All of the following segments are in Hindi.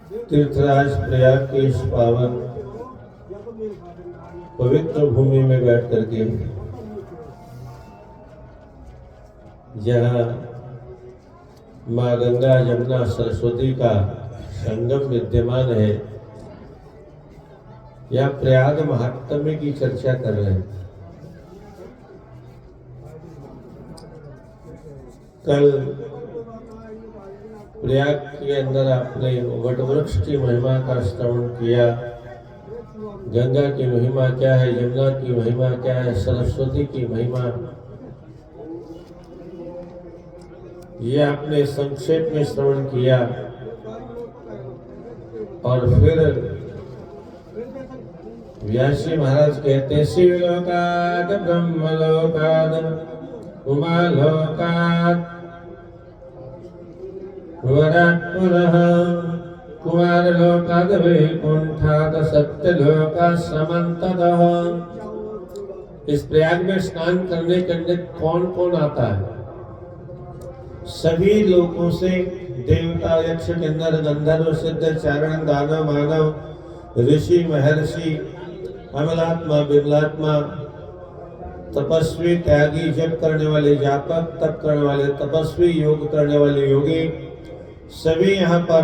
तीर्थराज प्रयाग के इस पावन पवित्र भूमि में बैठ करके जहाँ माँ गंगा यमुना सरस्वती का संगम विद्यमान है, या प्रयाग महात्म्य की चर्चा कर रहे हैं। कल प्रयाग के अंदर आपने वट वृक्ष की महिमा का श्रवण किया। गंगा की महिमा क्या है, यमुना की महिमा क्या है, सरस्वती की महिमा, ये आपने संक्षेप में श्रवण किया। और फिर व्यासी महाराज कहते शिवलोकाद ब्रह्मलोकाद उमालोकाद वराट पुनः कुमारलोकाद वैकुंठाद सत्यलोकाद समन्ततः। इस प्रयाग में स्नान करने के लिए कौन कौन आता है? सभी लोगों से, देवता यक्ष किन्नर गंधर्व सिद्ध चारण दानव मानव ऋषि महर्षि अमलात्मा बिमलात्मा, तपस्वी त्यागी जप करने वाले जापक, तप करने वाले तपस्वी, योग करने वाले योगी, सभी यहाँ पर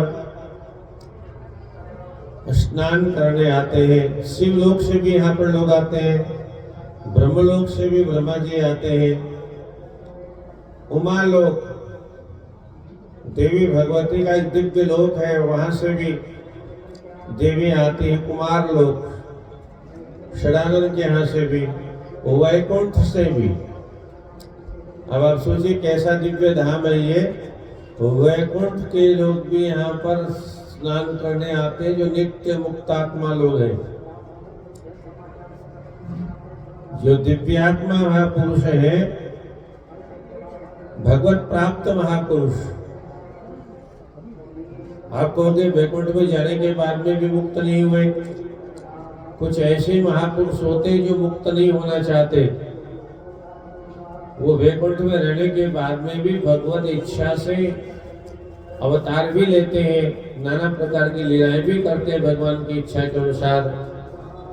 स्नान करने आते हैं। शिवलोक से भी यहाँ पर लोग आते हैं, ब्रह्मलोक से भी ब्रह्मा जी आते हैं, उमालोक देवी भगवती का एक दिव्य लोक है, वहां से भी देवी आती है, कुमार लोक षडानंद के यहाँ से भी, वैकुंठ से भी। अब आप सोचिए कैसा दिव्य धाम है ये। वैकुंठ के लोग भी यहाँ पर स्नान करने आते हैं, जो नित्य मुक्तात्मा लोग हैं, जो दिव्यात्मा महापुरुष है, भगवत प्राप्त महापुरुष। आप कहोगे वैकुंठ में जाने के बाद में भी मुक्त नहीं हुए। कुछ ऐसे महापुरुष होते जो मुक्त नहीं होना चाहते, वो वैकुंठ में रहने के बाद में भी भगवत इच्छा से अवतार भी लेते हैं, नाना प्रकार की लीलाएं भी करते हैं भगवान की इच्छा के अनुसार।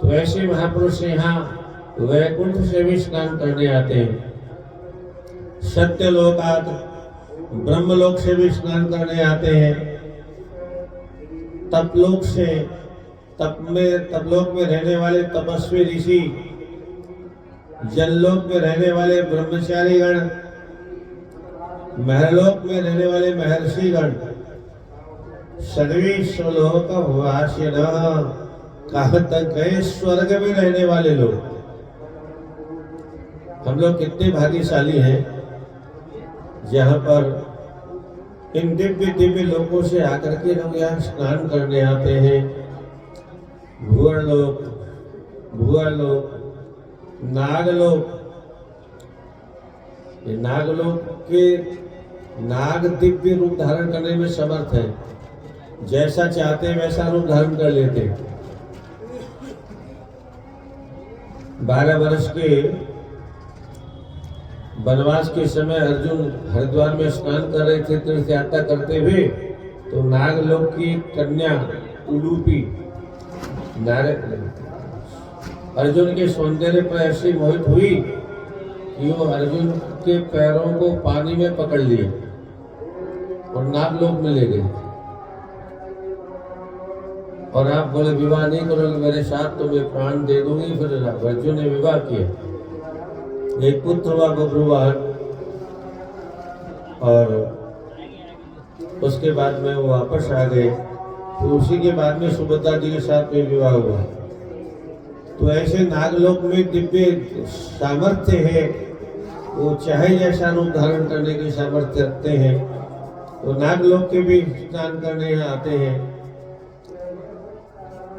तो ऐसे महापुरुष यहाँ वैकुंठ से भी स्नान करने आते हैं। सत्यलोकात ब्रह्मलोक से भी स्नान करने आते हैं। तपलोक से, तपलोक में रहने वाले तपस्वी ऋषि, जललोक में रहने वाले ब्रह्मचारी गण, महलोक में रहने वाले महर्षि गण, सर्वेश्वलोक वासिनः, कहाँ तक गए स्वर्ग में रहने वाले लोग। हम लोग कितने भाग्यशाली हैं जहाँ पर इन दिव्य दिव्य लोकों से आकर के लोग यहाँ स्नान करने आते हैं। भुवरलोक, भुवरलोक, नागलोक, ये नागलोक के नाग दिव्य रूप धारण करने में समर्थ है, जैसा चाहते हैं वैसा रूप धारण कर लेते। 12 वर्ष के वनवास के समय अर्जुन हरिद्वार में स्नान कर रहे थे तीर्थ यात्रा करते हुए, तो नागलोक की कन्या उलूपी अर्जुन के सौंदर्य पर ऐसी मोहित हुई कि वो अर्जुन के पैरों को पानी में पकड़ लिए और नागलोक में ले गए। और आप बोले विवाह नहीं करोगे मेरे साथ तो मैं प्राण दे दूंगी। फिर अर्जुन ने विवाह किया, एक पुत्र हुआ बब्रुवाहन, और उसके बाद में वो वापस आ गए। तो उसी के बाद में सुभद्रा जी के साथ में विवाह हुआ। तो ऐसे नागलोक में दिव्य सामर्थ्य है, वो चाहे जैसा रूप धारण करने की सामर्थ्य रखते हैं। तो नागलोक के भी स्नान करने यहाँ आते हैं।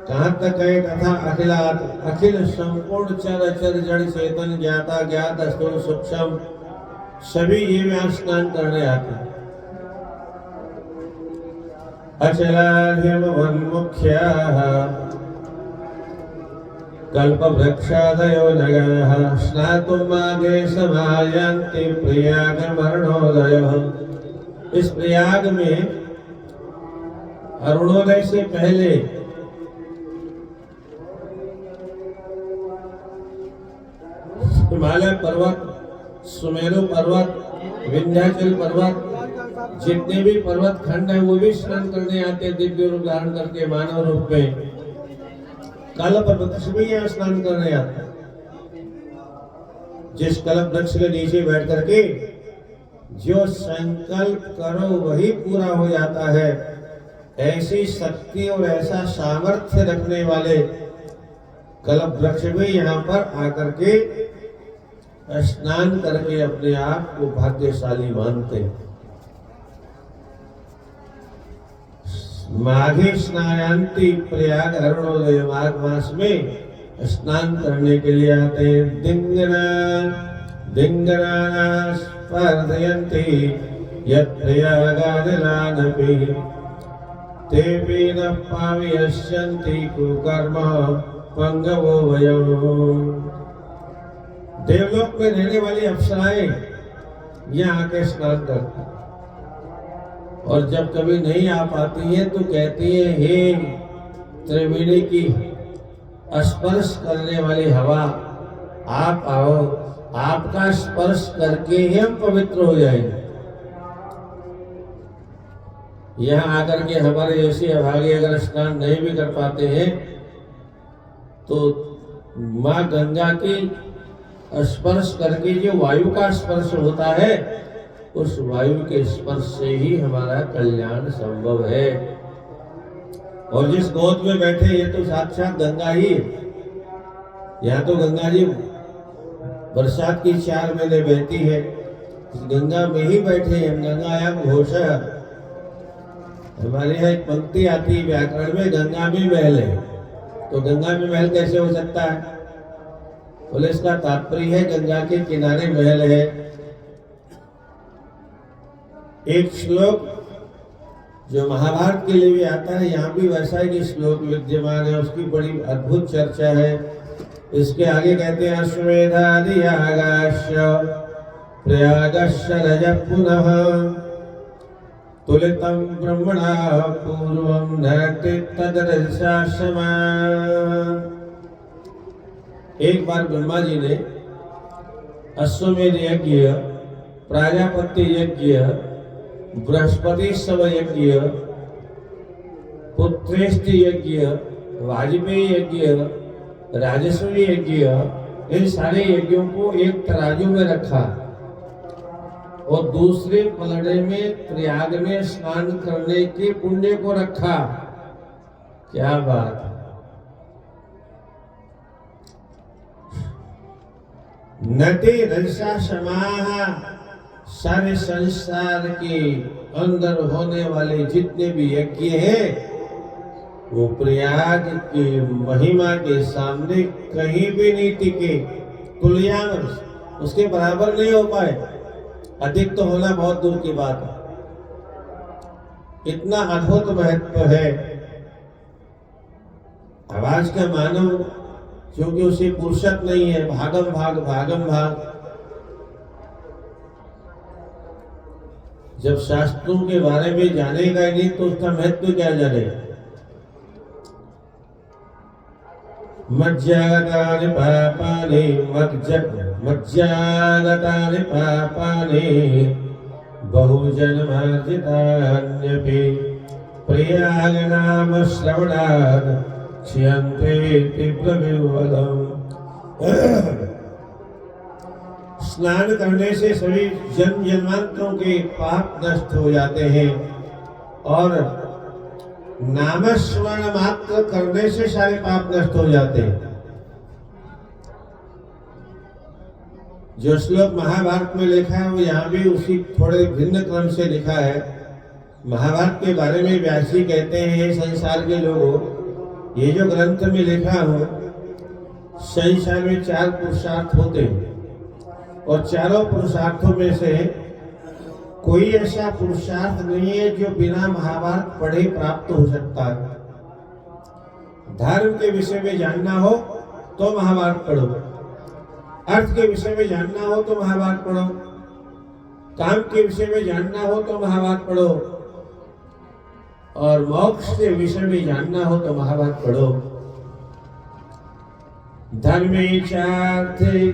कहाँ तक गए? तथा अखिलात, अखिल संपूर्ण चर अचर जड़ चेतन ज्ञाता ज्ञात स्थूल सूक्ष्म, सभी ये यहाँ स्नान करने आते हैं। अचलाधिमुख्याः कल्पवृक्षादयो नगः स्नातुमागे समायान्ति प्रयागमरणोदयः। इस प्रयाग में अरुणोदय से पहले हिमालय पर्वत, सुमेरु पर्वत, विंध्याचल पर्वत, जितने भी पर्वत खंड है वो भी स्नान करने आते हैं दिव्य रूप धारण करके मानव रूप में। कल्प वृक्ष भी यहाँ स्नान करने आता है। जिस कल्प वृक्ष के नीचे बैठ करके जो संकल्प करो वही पूरा हो जाता है, ऐसी शक्ति और ऐसा सामर्थ्य रखने वाले कल्प वृक्ष भी यहाँ पर आकर के स्नान करके अपने आप को भाग्यशाली मानते हैं। माघे स्नायांति, प्रयाग अरुणोदय माघ मास में स्नान करने के लिए आते हैं। दिंगना दिंगना स्पर्धयन्ति यत् प्रयागादिलानपि तेपि न पावयस्यन्ति कुकर्म पंगवो वयम्। देवलोक में रहने वाली अप्सराएं यहाँ आके स्नान करती, और जब कभी नहीं आ पाती है तो कहती है, हे त्रिवेणी की स्पर्श करने वाली हवा, आप आओ, आपका स्पर्श करके ही हम पवित्र हो जाएंगे। यहाँ आकर के हमारे जैसे अभागे अगर स्नान नहीं भी कर पाते हैं तो माँ गंगा की स्पर्श करके जो वायु का स्पर्श होता है, उस वायु के स्पर्श से ही हमारा कल्याण संभव है। और जिस गोद में बैठे ये तो साक्षात गंगा ही है। यहाँ तो गंगा जी बरसात की 4 महीने बहती है, इस गंगा में ही बैठे हैं। गंगायाम घोषा, हमारे यहाँ एक पंक्ति आती है व्याकरण में, गंगा में महल है। तो गंगा में महल कैसे हो सकता है? बोले इसका तात्पर्य है गंगा के किनारे महल है। एक श्लोक जो महाभारत के लिए भी आता है, यहाँ भी वैसा ही श्लोक विद्यमान है, उसकी बड़ी अद्भुत चर्चा है। इसके आगे कहते हैं, अश्वमेधादियागाश्य प्रयागस्य रजः पुनः तुलितं ब्रह्मणा पूर्वं नरति तदरसाशमा। एक बार ब्रह्मा जी ने अश्वमेध यज्ञ, प्राजापत्य यज्ञ, बृहस्पति शव यज्ञ, पुत्रेष्ठ यज्ञ, वाजपेयी यज्ञ, राजस्वी यज्ञ, इन सारे यज्ञों को एक तराजू में रखा और दूसरे पलड़े में प्रयाग में स्नान करने के पुण्य को रखा। क्या बात! नदी रजसा समाहा, सारे संसार के अंदर होने वाले जितने भी यज्ञ हैं वो प्रयाग की महिमा के सामने कहीं भी नहीं टिके। तुल्यांश, उसके बराबर नहीं हो पाए। अधिक तो होना बहुत दूर की बात है। इतना अद्भुत महत्व है। आवाज का मानव क्योंकि उसे पुरुषत्व नहीं है, भागम भाग भागम भाग। जब शास्त्रों के बारे में जानेगा ही नहीं तो उसका महत्व क्या जाने। मज्जागतानि पापानि मज्जागतानि पापानि बहुजन्मार्जितान्यपि प्रयाग नाम श्रवणात् क्षयन्ते तीव्रविह्वलम्। स्नान करने से सभी जन्म जन्मांतरों के पाप नष्ट हो जाते हैं और नामस्मरण मात्र करने से सारे पाप नष्ट हो जाते हैं। जो श्लोक महाभारत में लिखा है वो यहाँ भी उसी थोड़े भिन्न क्रम से लिखा है। महाभारत के बारे में व्यासी कहते हैं, ये संसार के लोगों, ये जो ग्रंथ में लिखा हो, संसार में 4 पुरुषार्थ होते हैं और चारों पुरुषार्थों में से कोई ऐसा पुरुषार्थ नहीं है जो बिना महाभारत पढ़े प्राप्त हो सकता है। धर्म के विषय में जानना हो तो महाभारत पढ़ो, अर्थ के विषय में जानना हो तो महाभारत पढ़ो, काम के विषय में जानना हो तो महाभारत पढ़ो, और मोक्ष के विषय में जानना हो तो महाभारत पढ़ो। धर्मे चार्थे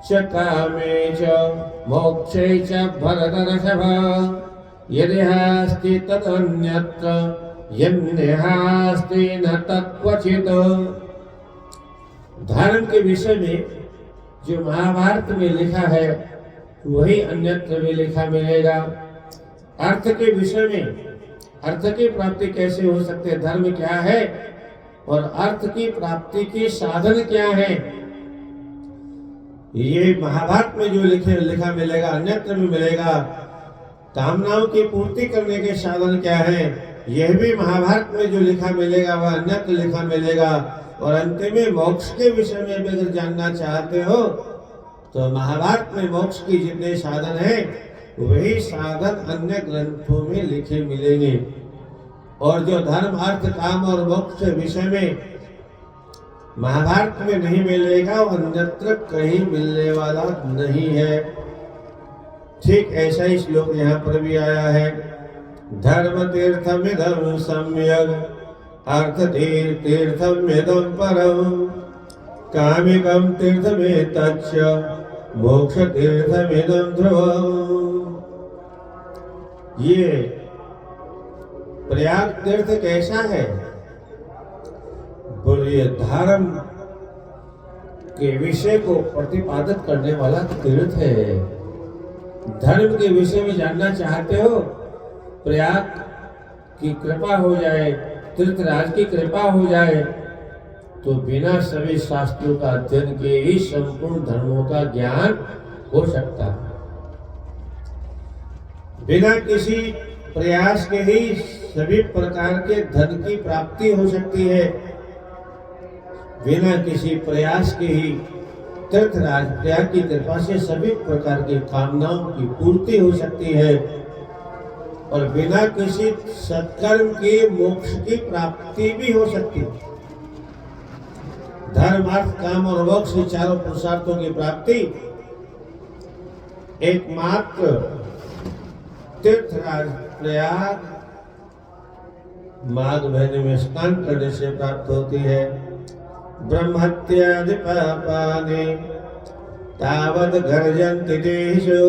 च कामे च मोक्षे च भरतर्षभ यदिहास्ति तदन्यत्र यन्नेहास्ति न तत्क्वचित्। धर्म के विषय में जो महाभारत में लिखा है वही अन्यत्र भी लिखा मिलेगा। अर्थ के विषय में अर्थ की प्राप्ति कैसे हो सकती है, धर्म क्या है और अर्थ की प्राप्ति के साधन क्या है, ये महाभारत में जो लिखा मिलेगा अन्यत्र भी मिलेगा। कामनाओं की पूर्ति करने के साधन क्या है, यह भी महाभारत में जो लिखा मिलेगा वह अन्यत्र लिखा मिलेगा। और अंत में मोक्ष के विषय में भी अगर जानना चाहते हो तो महाभारत में मोक्ष की जितने साधन हैं वही साधन अन्य ग्रंथों में लिखे मिलेंगे। और जो धर्म अर्थ काम और मोक्ष के विषय में महाभारत में नहीं मिलेगा वो अन्यत्र कहीं मिलने वाला नहीं है। ठीक ऐसा ही श्लोक यहाँ पर भी आया है। धर्म तीर्थमिदं सम्यग् अर्थ तीर्थमिदं परम कामिकं तीर्थमेतच्च मोक्ष तीर्थमिदं ध्रुवम्। ये प्रयाग तीर्थ कैसा है, बोलिए धर्म के विषय को प्रतिपादित करने वाला तीर्थ है। धर्म के विषय में जानना चाहते हो, प्रयाग की कृपा हो जाए, तीर्थराज की कृपा हो जाए तो बिना सभी शास्त्रों का अध्ययन के ही संपूर्ण धर्मों का ज्ञान हो सकता है। बिना किसी प्रयास के ही सभी प्रकार के धन की प्राप्ति हो सकती है। बिना किसी प्रयास के ही तीर्थराज प्रयाग की कृपा से सभी प्रकार की कामनाओं की पूर्ति हो सकती है। और बिना किसी सत्कर्म के मोक्ष की प्राप्ति भी हो सकती है। धर्म अर्थ काम और मोक्ष चारों पुरुषार्थों की प्राप्ति एकमात्र तीर्थराज प्रयाग माघ महीने में स्नान करने से प्राप्त होती है। ब्रह्मत्यादि पापानि तावत् गर्जन्ति देशो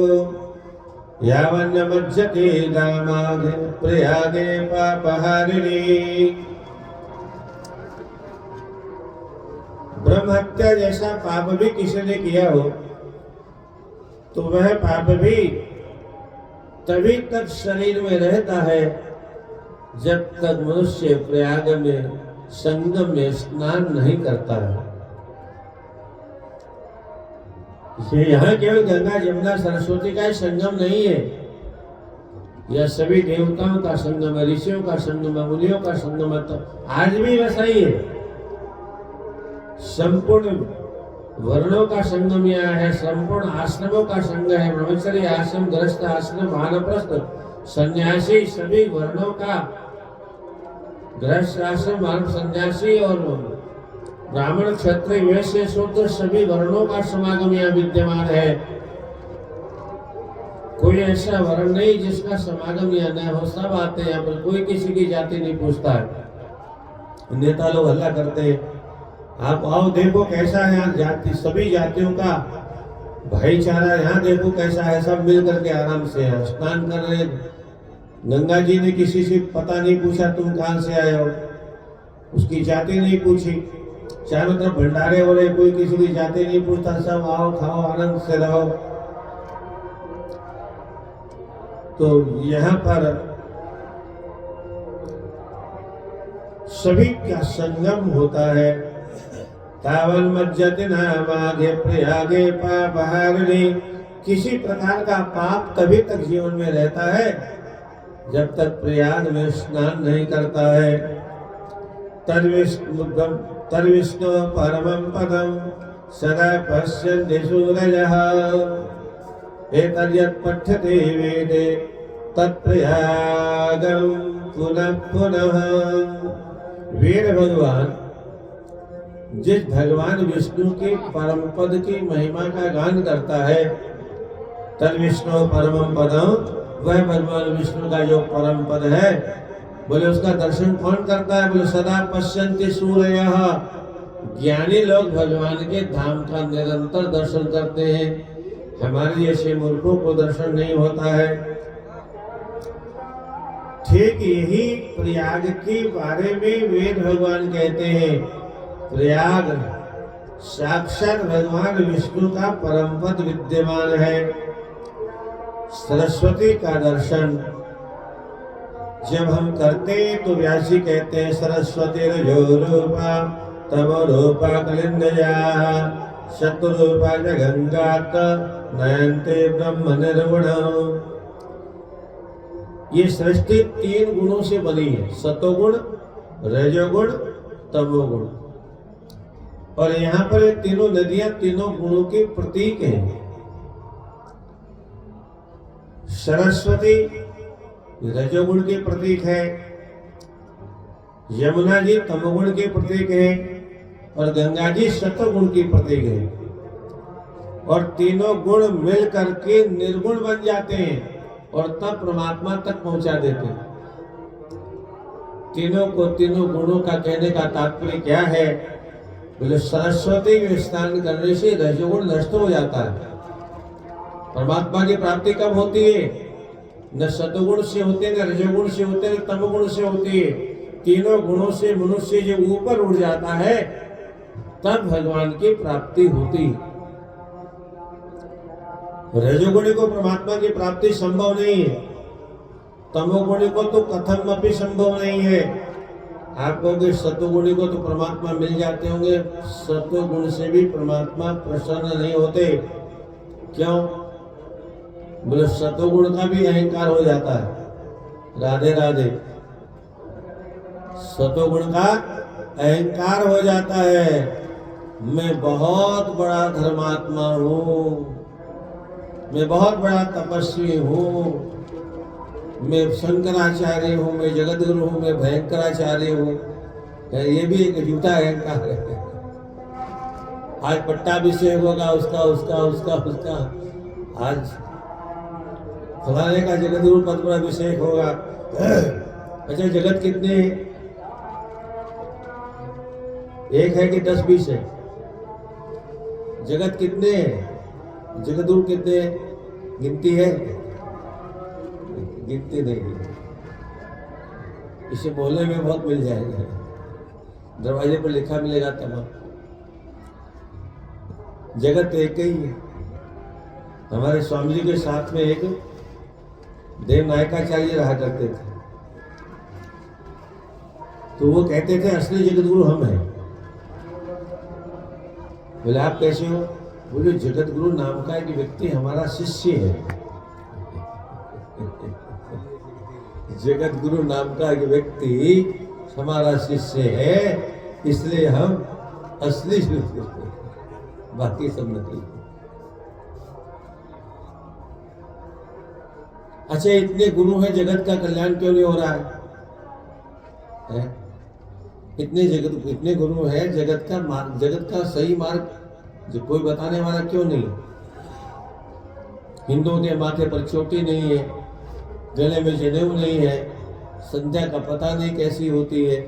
यावन्न मज्जते दामाघ प्रयागे पापहारिणी। ब्रह्महत्या जैसा पाप भी किसी ने किया हो तो वह पाप भी तभी तक शरीर में रहता है जब तक मनुष्य प्रयाग में संगम में स्नान नहीं करता है। ये यहाँ केवल गंगा जमुना सरस्वती का ही संगम नहीं है, यह सभी देवताओं का संगम है, ऋषियों का संगम है, मुनियों का संगम है। तो आज भी वैसा ही है। संपूर्ण वर्णों का संगम यहाँ है, संपूर्ण आश्रमों का संग है। ब्रह्मचर्य आश्रम, गृहस्थ आश्रम, वानप्रस्थ, सन्यासी, सभी वर्णों का गृहस्थ आश्रम, वानर, सन्यासी और ब्राह्मण, क्षत्रिय, वैश्य, शूद्र सभी वर्णों का समागम यहाँ विद्यमान है। कोई ऐसा वर्ण नहीं जिसका समागम यहाँ न हो, सब आते हैं यहाँ पर। कोई किसी की जाति नहीं पूछता है। नेता लोग हल्ला करते हैं, आप आओ देखो कैसा है यहाँ जाति, सभी जातियों का भाईचारा यहाँ देखो कैसा है, सब मिल करके आराम से यहाँ स्नान कर रहे। गंगा जी ने किसी से पता नहीं पूछा तुम कहाँ से आए हो, उसकी जाति नहीं पूछी। चारों तरफ भंडारे हो रहे, कोई किसी की जाति नहीं पूछता, सब आओ खाओ आनंद से रहो। तो यहाँ पर सभी का संगम होता है। तावल मज्जति नामाघे प्रयागे पापहारिणी। किसी प्रकार का पाप तभी तक जीवन में रहता है जब तक प्रयाग में स्नान नहीं करता है। तद्विष्णु परमं पदं सदा पश्यन्ति सूरजः एतद्यत् पठ्यते वेदे तत्प्रयागं पुनः पुनः। वीर भगवान जिस भगवान विष्णु के परम पद की महिमा का गान करता है, तद्विष्णु परमं पदं, वह भगवान विष्णु का जो परम पद है, बोले उसका दर्शन कौन करता है? बोले सदा पश्यन्ति सूरयः, ज्ञानी लोग भगवान के धाम का निरंतर दर्शन करते हैं। हमारे जैसे मूर्खों को दर्शन नहीं होता है। ठीक यही प्रयाग के बारे में वेद भगवान कहते हैं, प्रयाग साक्षात भगवान विष्णु का परम पद विद्यमान है। सरस्वती का दर्शन जब हम करते तो व्यास जी कहते हैं सरस्वती रजो रूपा तम रूपा कलिंदया शत्रुरूपा गंगा नयन्ते ब्रह्म निर्गुण। ये सृष्टि 3 गुणों से बनी है, सतोगुण, रजोगुण, तमोगुण। और यहाँ पर तीनों नदियां तीनों गुणों के प्रतीक हैं। सरस्वती रजोगुण के प्रतीक है, यमुना जी तमोगुण के प्रतीक है और गंगा जी सतोगुण की प्रतीक है। और तीनों गुण मिल करके निर्गुण बन जाते हैं और तब परमात्मा तक पहुंचा देते हैं। तीनों को तीनों गुणों का कहने का तात्पर्य क्या है? बोले सरस्वती में स्नान करने से रजोगुण नष्ट हो जाता है। परमात्मा की प्राप्ति कब होती है? न सतोगुण से होते, न रजोगुण से होते, न तमोगुण से होती है। तीनों गुणों से मनुष्य जब ऊपर उठ जाता है तब भगवान की प्राप्ति होती। रजोगुणी को परमात्मा की प्राप्ति संभव नहीं है, तमोगुणी को तो कथम अपि संभव नहीं है। आप कहोगे सतोगुणी को तो परमात्मा मिल जाते होंगे, सतोगुण से भी परमात्मा प्रसन्न नहीं होते। क्यों? बोले सतोगुण का भी अहंकार हो जाता है। राधे राधे। सतोगुण का अहंकार हो जाता है, मैं बहुत बड़ा धर्मात्मा हूँ, मैं बहुत बड़ा तपस्वी हूँ, मैं शंकराचार्य हूँ, मैं जगत गुरु हूँ, मैं भयंकराचार्य हूँ। ये भी एक झूठा अहंकार है। आज पट्टाभिषेक होगा उसका उसका उसका उसका, आज फलाने का जगत गुरु पद पर अभिषेक होगा। अच्छा जगत कितने हैं? एक है कि 10-20 है? जगत कितने हैं? जगत गुरु कितने हैं? गिनती है? गिनती नहीं। इसे बोलने में बहुत मिल जाएगा, दरवाजे पर लिखा मिलेगा तमाम। जगत एक ही है। हमारे स्वामी जी के साथ में एक देव नायकाचार्य रहा करते थे, तो वो कहते थे असली जगत गुरु हम हैं। बोले आप कैसे हो? बोले जगत गुरु नाम का एक व्यक्ति हमारा शिष्य है। जगत गुरु नाम का एक व्यक्ति हमारा शिष्य है, इसलिए हम असली शिष्य, बाकी सब नकली। अच्छा इतने गुरु हैं, जगत का कल्याण क्यों नहीं हो रहा है? इतने गुरु हैं, जगत का सही मार्ग जो कोई बताने वाला क्यों नहीं? हिंदुओं के माथे पर चोटी नहीं है, गले में जनेऊ नहीं है, संध्या का पता नहीं कैसी होती है,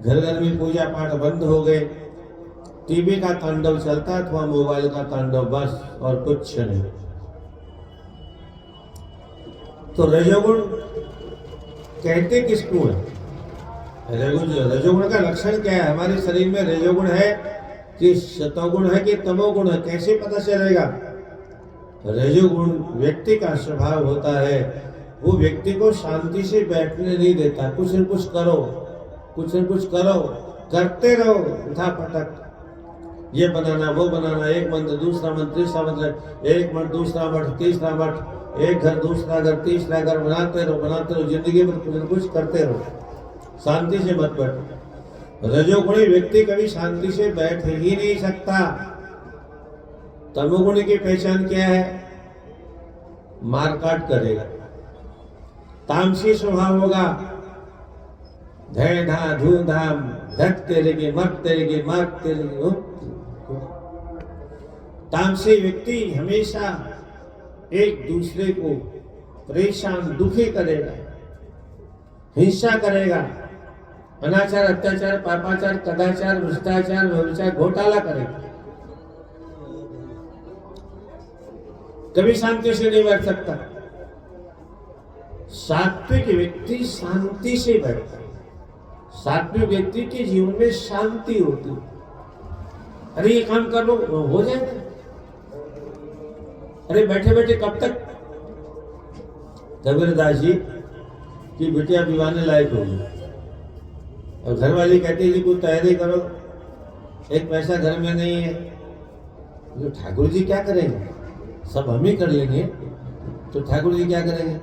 घर घर में पूजा पाठ बंद हो गए, टीवी का तांडव चलता है अथवा मोबाइल का तांडव, बस और कुछ नहीं। तो रजोगुण कहते किसको है? रजोगुण का लक्षण क्या है? हमारे शरीर में रजोगुण है कि सतोगुण है कि तमोगुण है, कैसे पता चलेगा? रजोगुण व्यक्ति का स्वभाव होता है, वो व्यक्ति को शांति से बैठने नहीं देता। कुछ न कुछ करो, कुछ न कुछ करो, करते रहो, उठा पटक, ये बनाना वो बनाना, एक मंत्र दूसरा मंत्र तीसरा मंत्र, एक मठ दूसरा मठ तीसरा मठ, एक घर दूसरा घर तीसरा घर, बनाते रहो, जिंदगी में कुछ न कुछ करते रहो, शांति से मत बैठो। रजोगुणी व्यक्ति कभी शांति से बैठ ही नहीं सकता। तमोगुणी की पहचान क्या है? मारकाट करेगा, तामसी स्वभाव होगा, धै धा धू धाम, धक तेरेगे मर तेरेगे मार तेरेगे। तामसी व्यक्ति हमेशा एक दूसरे को परेशान दुखी करेगा, हिंसा करेगा, अनाचार, अत्याचार, पापाचार, कदाचार, भ्रष्टाचार, व्यभिचार, घोटाला करेगा, कभी शांति से नहीं बैठ सकता। सात्विक व्यक्ति शांति से बैठता है। सात्विक व्यक्ति के जीवन में शांति होती है। अरे ये काम कर लो, हो जाएगा। अरे बैठे बैठे कब तक। कबीरदास जी की बिटिया विवाहने लायक होगी और घर वाली कहती है जी कुछ तैयारी करो, एक पैसा घर में नहीं है। तो ठाकुर जी क्या करेंगे, सब हम ही कर लेंगे, तो ठाकुर जी क्या करेंगे।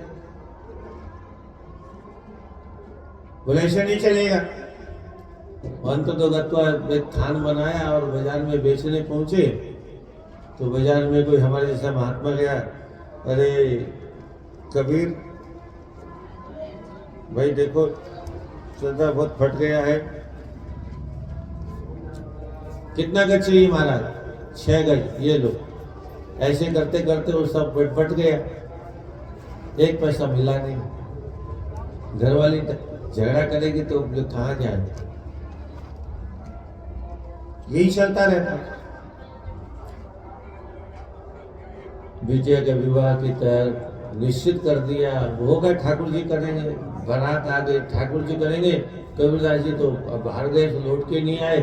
बोले ऐसा नहीं चलेगा। अंत तो गत्वा एक थान बनाया और बाजार में बेचने पहुंचे तो बाजार में कोई हमारे जैसा महात्मा गया, अरे कबीर भाई देखो श्रद्धा बहुत फट गया है, कितना गज चाहिए महाराज, 6 गज, ये लो। ऐसे करते करते वो सब फट गया, एक पैसा मिला नहीं। घरवाली झगड़ा करेगी तो कहाँ जाए, यही चलता रहता। बिटिया के विवाह की तैयार निश्चित कर दिया, होगा ठाकुर जी करेंगे, बारात आ गई, ठाकुर जी करेंगे। कबीरदास जी तो बाहर गए तो लौट के नहीं आए,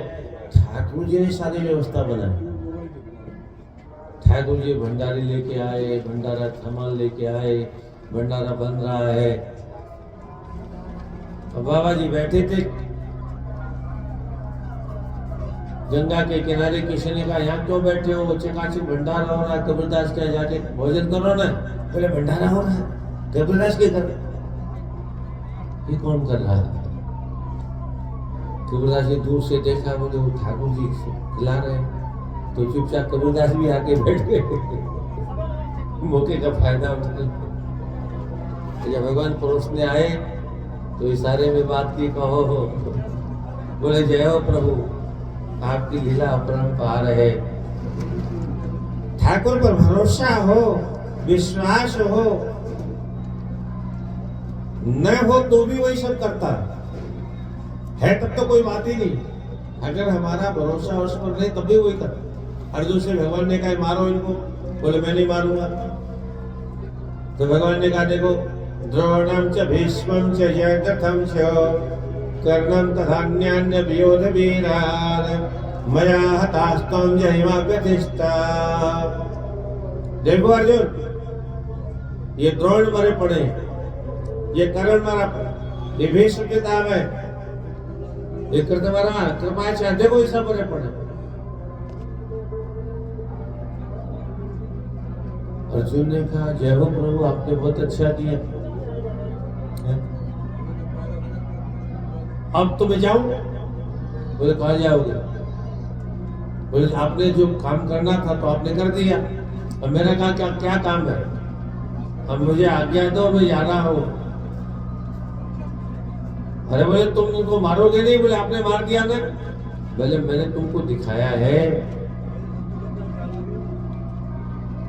ठाकुर जी ने सारी व्यवस्था बनाई। ठाकुर जी भंडारी लेके आए, भंडारा थमाल लेके आए, भंडारा बन रहा है। बाबा जी बैठे थे गंगा के किनारे, किसी ने कहा यहाँ क्यों बैठे हो, चकाचक भंडारा हो रहा है, कबीरदास के जाके भोजन करो ना। बोले भंडारा हो रहा है कबीरदास के घर, ये कौन कर रहा है। कबीरदास जी दूर से देखा, बोले वो ठाकुर जी खिला रहे, तो चुपचाप कबीरदास भी आके बैठ गए, मौके का फायदा उठा। जब भगवान परोसने आए तो इशारे में बात की, कहो हो, बोले जय हो प्रभु, आपकी लीला अपरंपार है। ठाकुर पर भरोसा हो, विश्वास हो, न हो तो भी वही सब करता है, तब तो कोई बात ही नहीं। अगर हमारा भरोसा उस पर नहीं तब भी वही करता। अर्जुन से भगवान ने कहा मारो इनको, बोले मैं नहीं मारूंगा। तो भगवान ने कहा देखो द्रोणम च भीष्मं च जयद्रथं च कर्णं तथान्यान्य वियोध वीरान् मया हतास्त्वं जहिमा प्रतिष्ठा। देखो अर्जुन, ये द्रोण मरे पड़े, ये कर्ण मरा, ये भीष्म पितामह है, ये कृपाचार्य, देखो ये सब मरे पड़े। अर्जुन ने कहा जय हो प्रभु, आपने बहुत अच्छा किया, अब तो मैं जाऊं। बोले कहाँ जाओगे। बोले आपने जो काम करना था तो आपने कर दिया, अब मेरा कहा क्या क्या काम है, अब मुझे आज्ञा दो, मैं जा रहा हूं। अरे बोले तुम उनको मारोगे नहीं। बोले आपने मार दिया ना। बोले मैंने तुमको दिखाया है,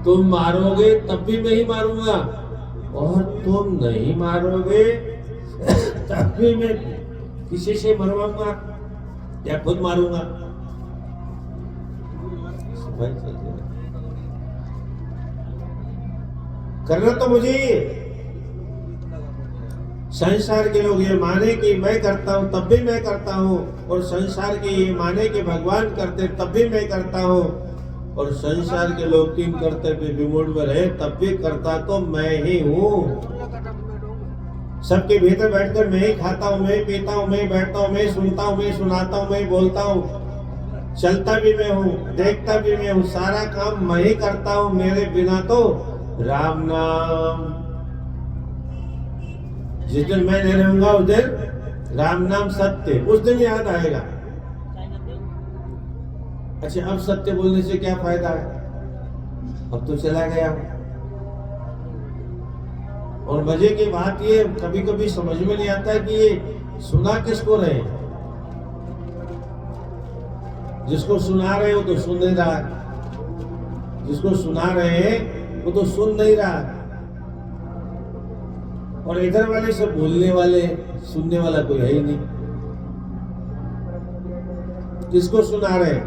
तुम मारोगे तब भी मैं ही मारूंगा, और तुम नहीं मारोगे तब भी मैं किसी से मरवाऊंगा या खुद मारूंगा। करना तो मुझे ही। संसार के लोग ये माने कि मैं करता हूं तब भी मैं करता हूं, और संसार के ये माने कि भगवान करते तब भी मैं करता हूं, और संसार के लोग तीन कर्तव्य विमूढ़ में रहे तब भी करता तो मैं ही हूं। सबके भीतर बैठकर मैं ही खाता हूं, मैं ही पीता हूं, मैं ही बैठता हूं, मैं ही सुनता हूं, मैं ही सुनाता हूं, मैं ही बोलता हूं, चलता भी मैं हूं, देखता भी मैं हूं, सारा काम मैं ही करता हूं। मेरे बिना तो राम नाम, जिस दिन मैं नहीं रहूंगा उस दिन राम नाम सत्य, उस दिन याद आएगा। अच्छा अब सत्य बोलने से क्या फायदा है, अब तो चला गया। और मजे की बात ये कभी कभी समझ में नहीं आता है कि ये सुना किसको रहे। जिसको सुना रहे हो तो सुन नहीं रहा, जिसको सुना रहे वो तो सुन नहीं रहा, और इधर वाले सब बोलने वाले, सुनने वाला कोई है ही नहीं। किसको सुना रहे?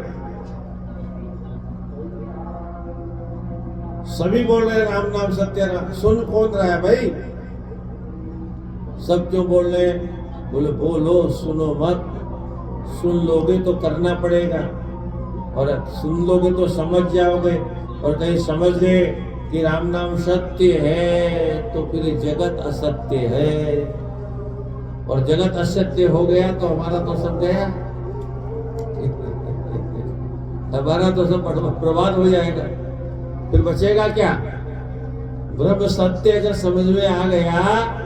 सभी बोल रहे राम नाम सत्य नाम, सुन कौन रहा है भाई? सब क्यों बोल रहे हैं? बोले बोलो, सुनो मत। सुन लोगे तो करना पड़ेगा, और सुन लोगे तो समझ जाओगे, और कहीं समझ गए कि राम नाम सत्य है तो फिर जगत असत्य है, और जगत असत्य हो गया तो हमारा तो सब गया, हमारा तो सब बर्बाद हो जाएगा। फिर बचेगा क्या? ब्रह्म सत्य अगर समझ में आ गया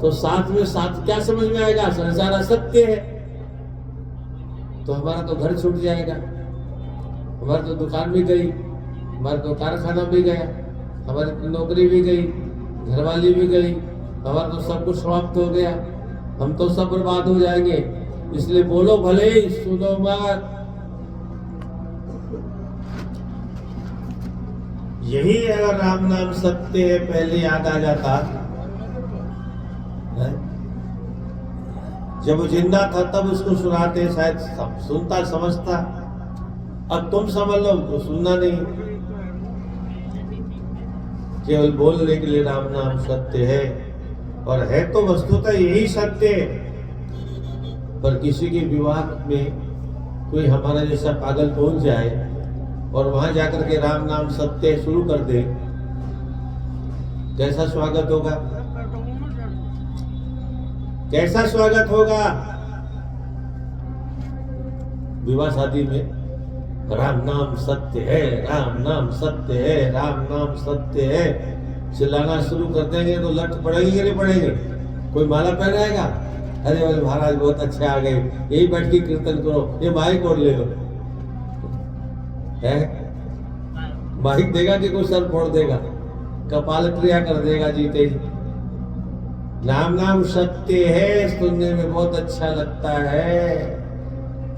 तो साथ में साथ क्या समझ में आएगा? संसार असत्य है, तो हमारा तो घर छूट जाएगा, हमारी तो दुकान भी गई, हमारा तो कारखाना भी गया, हमारी नौकरी भी गई, घरवाली भी गई, हमारा तो सब कुछ समाप्त हो गया, हम तो सब बर्बाद हो जाएंगे। इसलिए बोलो भले ही, सुनो मत। यही अगर राम नाम सत्य है पहले याद आ जाता है? जब वो जिंदा था तब उसको सुनाते, शायद सुनता समझता। अब तुम समझ लो तो सुनना नहीं, केवल बोलने के लिए राम नाम सत्य है, और है तो वस्तुतः यही सत्य। पर किसी के विवाह में कोई हमारा जैसा पागल पहुंच जाए और वहां जाकर के राम नाम सत्य शुरू कर दे, कैसा स्वागत होगा? कैसा स्वागत होगा? विवाह शादी में राम नाम सत्य है, राम नाम सत्य है, राम नाम सत्य है, चिल्लाना शुरू कर देंगे तो लट पड़ेगी कि नहीं पड़ेगी? कोई माला पहनाएगा? अरे बोले महाराज बहुत अच्छे आ गए, यही बैठ के कीर्तन करो, ये माइक और ले लो। है माइक देगा कि कोई सर फोड़ देगा, कपाल क्रिया कर देगा जीते जी। राम नाम सत्य है, सुनने में बहुत अच्छा लगता है,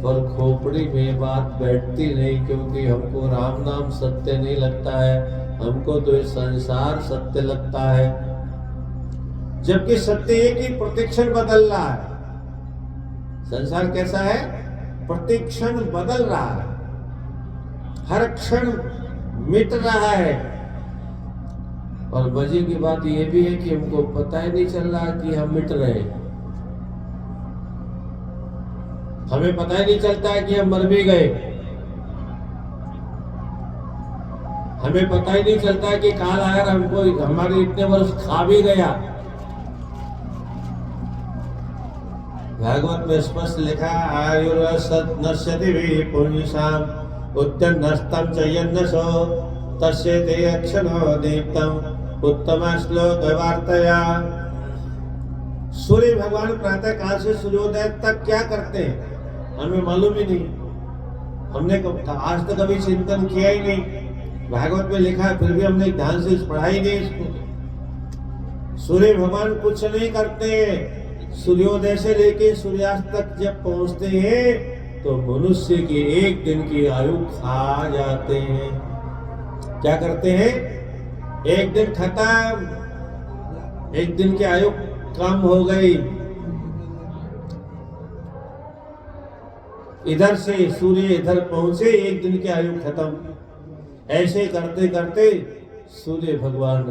पर खोपड़ी में बात बैठती नहीं, क्योंकि हमको राम नाम सत्य नहीं लगता है, हमको तो ये संसार सत्य लगता है। जबकि सत्य है कि प्रतिक्षण बदल रहा है। संसार कैसा है? प्रतिक्षण बदल रहा है, हर क्षण मिट रहा है। और मजे की बात यह भी है कि हमको पता ही नहीं चल रहा कि हम मिट रहे हैं। हमें पता ही नहीं चलता है कि हम मर भी गए, हमें पता ही नहीं चलता है कि काल आया हमको हमारे इतने वर्ष खा भी गया। भागवत में स्पष्ट लिखा, आयुर्सत नश्यति पुंसाम उत्तन्नस्तम च यन्नसो तस्यते अक्षरो दीप्तम उत्तम श्लोक वार्तया। सूर्य भगवान प्रातः काल से सूर्योदय तक क्या करते हैं हमें मालूम ही नहीं, हमने आज तक कभी चिंतन किया ही नहीं। भागवत में लिखा है फिर भी हमने ध्यान से पढ़ा ही नहीं इसको। सूर्य भगवान कुछ नहीं करते, सूर्योदय से लेके सूर्यास्त तक जब पहुंचते हैं तो मनुष्य की एक दिन की आयु खा जाते हैं। क्या करते हैं? एक दिन खत्म, एक दिन की आयु कम हो गई। इधर से सूर्य इधर पहुंचे, एक दिन की आयु खत्म। ऐसे करते करते सूर्य भगवान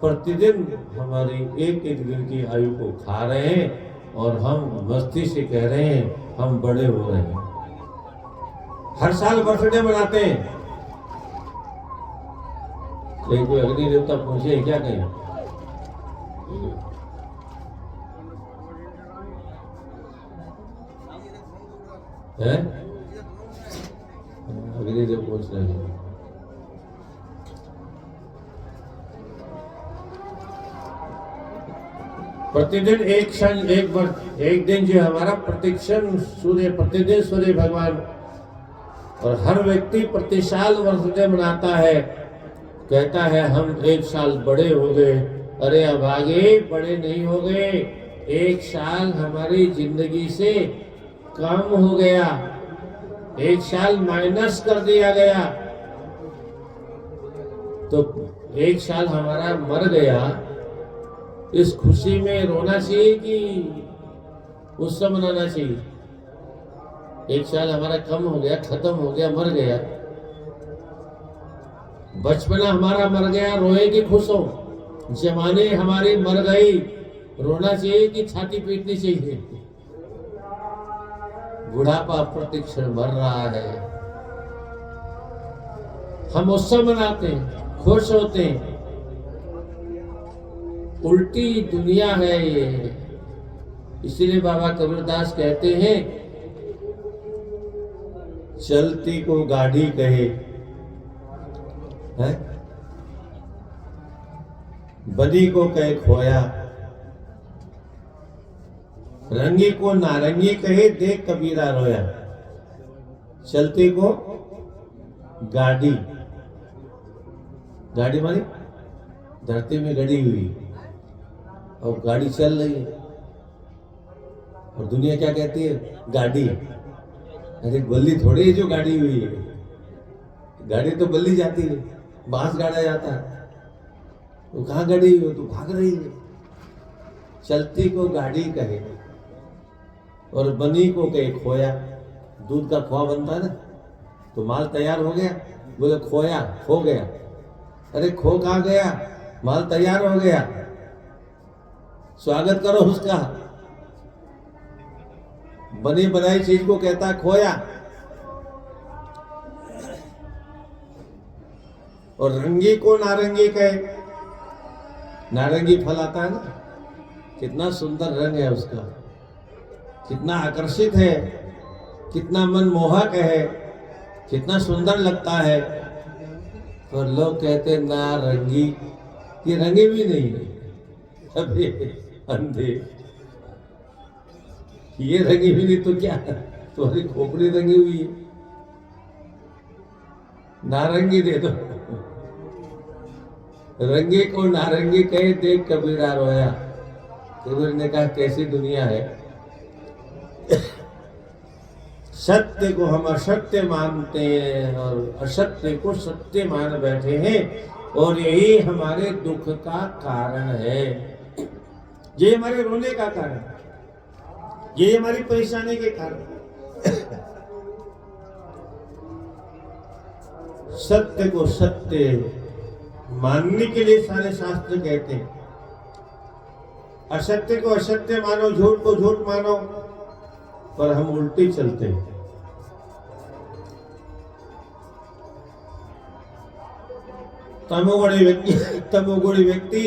प्रतिदिन हमारी एक एक दिन की आयु को खा रहे हैं, और हम मस्ती से कह रहे हैं हम बड़े हो रहे हैं। हर साल बर्थडे मनाते हैं। कहीं कोई अग्नि देवता पहुंचे क्या? कहीं है? अग्निदेव पहुंच रहे हैं। प्रतिदिन एक क्षण एक दिन जो हमारा प्रतिक्षण सूर्य, प्रतिदिन सूर्य भगवान, और हर व्यक्ति प्रति साल बर्थडे मनाता है, कहता है हम एक साल बड़े हो गए। अरे अब आगे बड़े नहीं हो गए, एक साल हमारी जिंदगी से कम हो गया, एक साल माइनस कर दिया गया। तो एक साल हमारा मर गया, इस खुशी में रोना चाहिए कि उत्सव मनाना चाहिए? एक साल हमारा कम हो गया, खत्म हो गया, मर गया, बचपना हमारा मर गया, रोए कि खुश हो? जवानी हमारी मर गई, रोना चाहिए कि छाती पीटनी चाहिए? बुढ़ापा प्रतिक्षण मर रहा है, हम उत्सव मनाते हैं, खुश होते हैं। उल्टी दुनिया है ये। इसीलिए बाबा कबीरदास कहते हैं, चलती को गाड़ी कहे है, बदी को कहे खोया, रंगी को नारंगी कहे देख कबीरा रोया। चलती को गाड़ी, गाड़ी मानी धरती में गड़ी हुई और गाड़ी चल रही है, और दुनिया क्या कहती है? गाड़ी। अरे बल्ली थोड़ी है जो गाड़ी हुई है, गाड़ी तो बल्ली जाती है, बांस गाड़ा जाता है, वो कहाँ गड़ी हुई? तो भाग रही है। चलती को गाड़ी कहे और बनी को कहे खोया। दूध का खोआ बनता है ना, तो माल तैयार हो गया, बोले खोया, खो गया। अरे खो कहाँ गया? माल तैयार हो गया, स्वागत करो उसका। बनी बनाई चीज को कहता है खोया। और रंगी को नारंगी कहे, नारंगी फल आता है ना, कितना सुंदर रंग है उसका, कितना आकर्षित है, कितना मनमोहक है, कितना सुंदर लगता है। और लोग कहते नारंगी, ये रंगे भी नहीं है, अबे अंधे, ये रंगी भी नहीं तो क्या, तुम्हारी खोपड़ी रंगी हुई है, नारंगी दे दो। रंगे को नारंगी कहे देख कबीरा रोया। कबीर ने कहा कैसी दुनिया है, सत्य को हम असत्य मानते हैं और असत्य को सत्य मान बैठे हैं, और यही हमारे दुख का कारण है, ये हमारे रोने का कारण, ये हमारी परेशानी के कारण। सत्य को सत्य मानने के लिए सारे शास्त्र कहते हैं, असत्य को असत्य मानो, झूठ को झूठ मानो, पर हम उल्टी चलते हैं। तमोगुणी व्यक्ति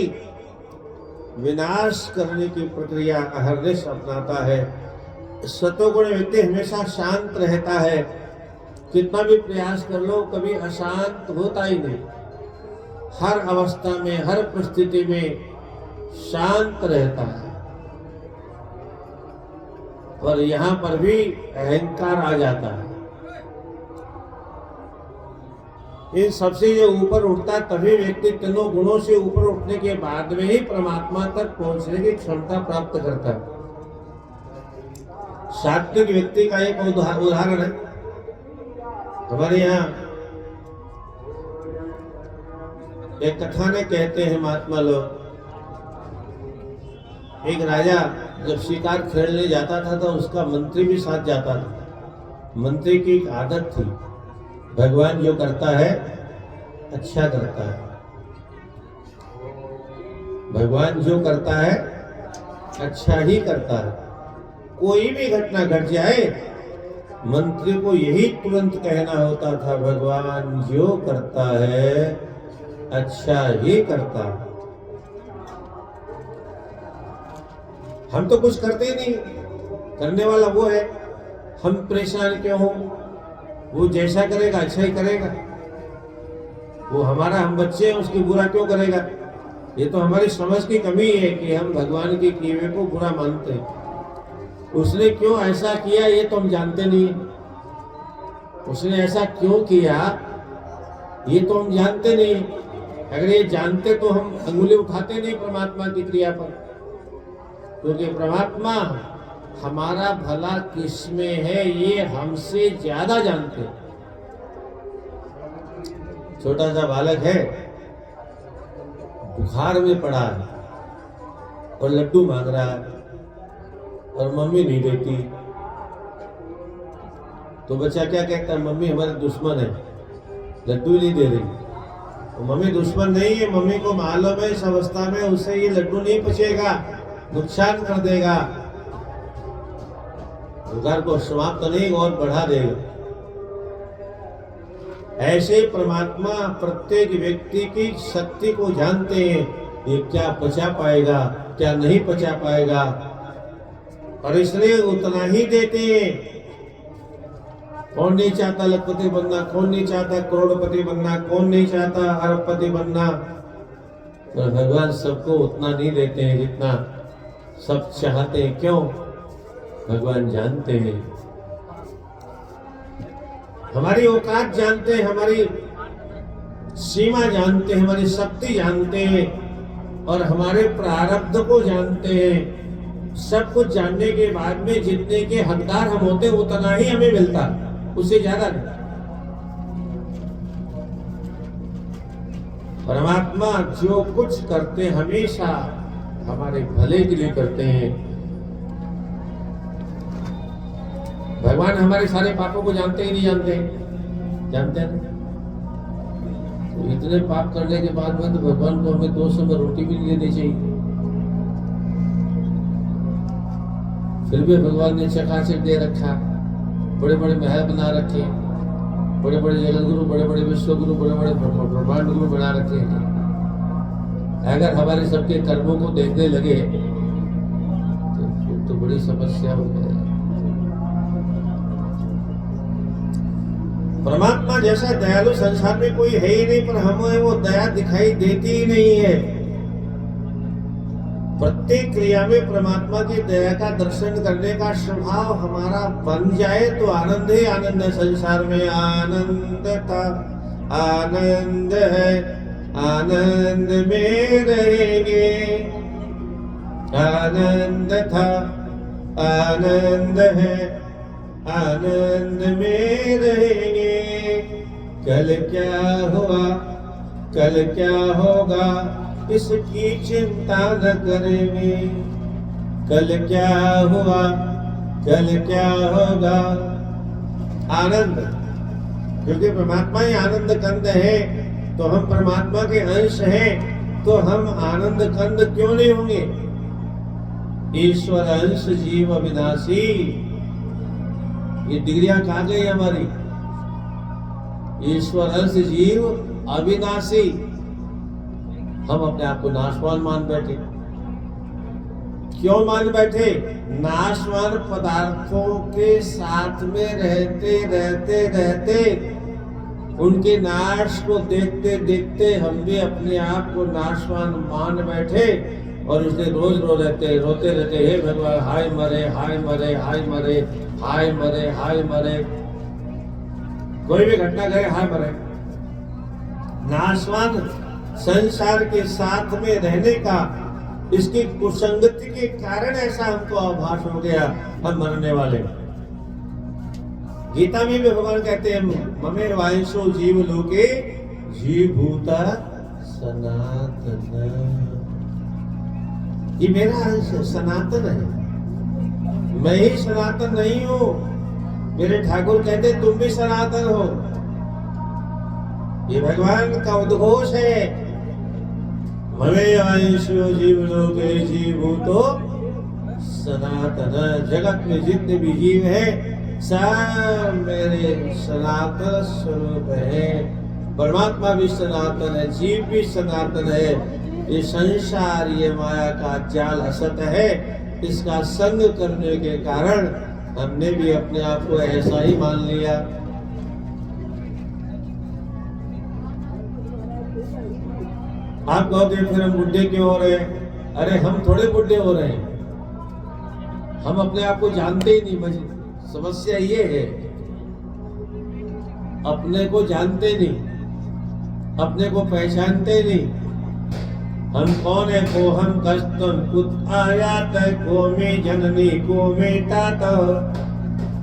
विनाश करने की प्रक्रिया अहरनिश अपनाता है। सतोगुणी व्यक्ति हमेशा शांत रहता है, कितना भी प्रयास कर लो कभी अशांत होता ही नहीं, हर अवस्था में हर परिस्थिति में शांत रहता है। पर यहाँ पर भी अहंकार आ जाता है। इन सबसे ये ऊपर उठता है, तभी व्यक्ति तीनों गुणों से ऊपर उठने के बाद में ही परमात्मा तक पहुंचने की क्षमता प्राप्त करता है। सात्विक व्यक्ति का एक उदाहरण है, हमारे यहाँ एक कथा ने कहते हैं महात्मा लोग, एक राजा जब शिकार खेलने जाता था तो उसका मंत्री भी साथ जाता था। मंत्री की एक आदत थी, भगवान जो करता है अच्छा करता है, भगवान जो करता है अच्छा ही करता है। कोई भी घटना घट जाए, मंत्री को यही तुरंत कहना होता था, भगवान जो करता है अच्छा ही करता है। हम तो कुछ करते ही नहीं, करने वाला वो है, हम परेशान क्यों हो? वो जैसा करेगा अच्छा ही करेगा, वो हमारा हम बच्चे हैं, उसकी बुरा क्यों करेगा? ये तो हमारी समझ की कमी है कि हम भगवान के किए हुए को बुरा मानते हैं। उसने क्यों ऐसा किया ये तो हम जानते नहीं, उसने ऐसा क्यों किया ये तो हम जानते नहीं। अगर ये जानते तो हम अंगुली उठाते नहीं परमात्मा की क्रिया पर, क्योंकि परमात्मा हमारा भला किसमें है ये हमसे ज्यादा जानते हैं। छोटा सा बालक है, बुखार में पड़ा है और लड्डू मांग रहा है और मम्मी नहीं देती, तो बच्चा क्या कहता है, मम्मी हमारी दुश्मन है, लड्डू नहीं दे रही। तो मम्मी दुश्मन नहीं है, मम्मी को मालूम है इस अवस्था में उसे ये लड्डू नहीं पचेगा, नुकसान कर देगा, बुखार को समाप्त तो नहीं और बढ़ा देगा। ऐसे परमात्मा प्रत्येक व्यक्ति की शक्ति को जानते हैं, ये क्या पचा पाएगा क्या नहीं पचा पाएगा, और इसलिए उतना ही देते हैं। कौन नहीं चाहता लखपति बनना, कौन नहीं चाहता करोड़पति बनना, कौन नहीं चाहता अरबपति बनना, पर भगवान सबको उतना नहीं देते हैं जितना सब चाहते हैं। क्यों? भगवान जानते हैं, हमारी औकात जानते हैं, हमारी सीमा जानते हैं, हमारी शक्ति जानते हैं और हमारे प्रारब्ध को जानते हैं। सब कुछ जानने के बाद में जितने के हकदार हम होते उतना ही हमें मिलता, उससे ज्यादा नहीं। परमात्मा जो कुछ करते हमेशा हमारे भले के लिए करते हैं। भगवान हमारे सारे पापों को जानते ही नहीं जानते, जानते हैं। तो इतने पाप करने के बाद में तो भगवान को हमें 2 समय रोटी भी नहीं देनी चाहिए, फिर भी भगवान ने चकाचक दे रखा, बड़े बड़े महल बना रखे, बड़े बड़े जगत गुरु, बड़े बड़े विश्व गुरु, बड़े बड़े ब्रह्मांड गुरु बना रखे हैं। अगर हमारे सबके कर्मों को देखने लगे तो बड़ी समस्या हो जाए। परमात्मा जैसा दयालु संसार में कोई है ही नहीं, पर हमें वो दया दिखाई देती ही नहीं है। प्रत्येक क्रिया में परमात्मा की दया का दर्शन करने का स्वभाव हमारा बन जाए तो आनंद ही आनंद है। संसार में आनंद था, आनंद है, आनंद में रहेंगे। आनंद था, आनंद है, आनंद में रहेंगे। कल क्या हुआ, कल क्या होगा, इसकी चिंता न करेंगे। कल क्या हुआ, कल क्या होगा। आनंद, क्योंकि परमात्मा ही आनंद कंद है, तो हम परमात्मा के अंश हैं, तो हम आनंद कंद क्यों नहीं होंगे। ईश्वर अंश जीव अविनाशी, ये डिग्रियां कहाँ गई हमारी। ईश्वर अंश जीव अविनाशी, हम अपने आप को नाशवान मान बैठे। क्यों मान बैठे? नाशवान पदार्थों के साथ में रहते रहते रहते उनके नाश को देखते देखते हम भी अपने आप को नाशवान मान बैठे और उसने रोज रोते रहते, हे भगवान हाय मरे, हाय मरे, हाय मरे, हाय मरे, हाय मरे। कोई भी घटना करे हाय मरे। नाशवान संसार के साथ में रहने का, इसकी कुसंगति के कारण ऐसा हमको आभास हो गया, हम मरने वाले। गीता में भी भगवान कहते हैं, ममे वांशो जीव लोके जीव भूता सनातन। ये मेरा अंश सनातन है, मैं ही सनातन नहीं हूं। मेरे ठाकुर कहते तुम भी सनातन हो। ये भगवान का उद्घोष है। ममे वांशो जीव लोके जीव भूतो सनातन। जगत में जितने भी जीव हैं सब मेरे सनातन स्वरूप है। परमात्मा भी सनातन है, जीव भी सनातन है। ये संसार, ये माया का जाल असत है, इसका संग करने के कारण हमने भी अपने आप को ऐसा ही मान लिया। आप कहोगे फिर हम बुढ़े क्यों हो रहे हैं? अरे हम थोड़े बुढ़े हो रहे हैं, हम अपने आप को जानते ही नहीं। समस्या ये है, अपने को जानते नहीं, अपने को पहचानते नहीं। हम कौन है? को हम कस्तम कुत आयात को में जननी को में तात।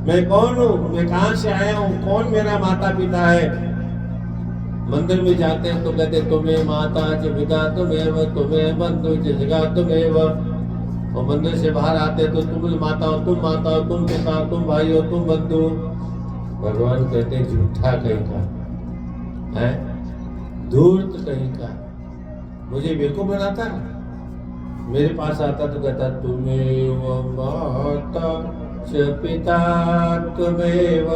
मैं कौन हूँ? मैं कहाँ से आया हूँ? कौन मेरा माता पिता है? मंदिर में जाते हैं तो कहते तुम्हें माता च पिता तुमेव, तुम्हें बंधु च जगह तुमेव। और मंदिर से बाहर आते तो तुम माता हो, तुम माता हो, तुम पिता, तुम भाई हो, तुम बंधु। भगवान कहते हैं झूठा कहीं का है, धूर्त कहीं का, मुझे बेवकूफ बनाता। मेरे पास आता तो कहता तुमेव माता च पिता तुमेव।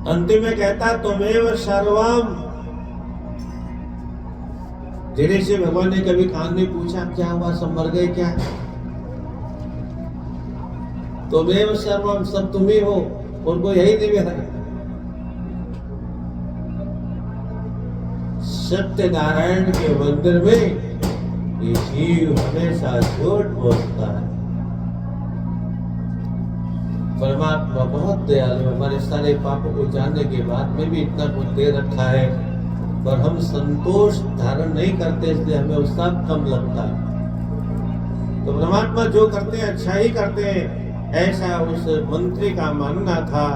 अंतिम में कहता तुमेव सर्वम। धीरे से भगवान ने कभी कान में पूछा क्या हुआ, सब मर गए क्या? तुमेव सर्वम, सब तुम ही हो, उनको यही निवेदन। सत्यनारायण के मंदिर में ये जीव हमेशा झूठ बोलता है। परमात्मा बहुत दयालु, हमारे सारे पापों को जानने के बाद में भी इतना कुछ दे रखा है, पर हम संतोष धारण नहीं करते, इसलिए हमें उसका कम लगता है। तो परमात्मा जो करते हैं अच्छा ही करते हैं, ऐसा उस मंत्री का मानना था।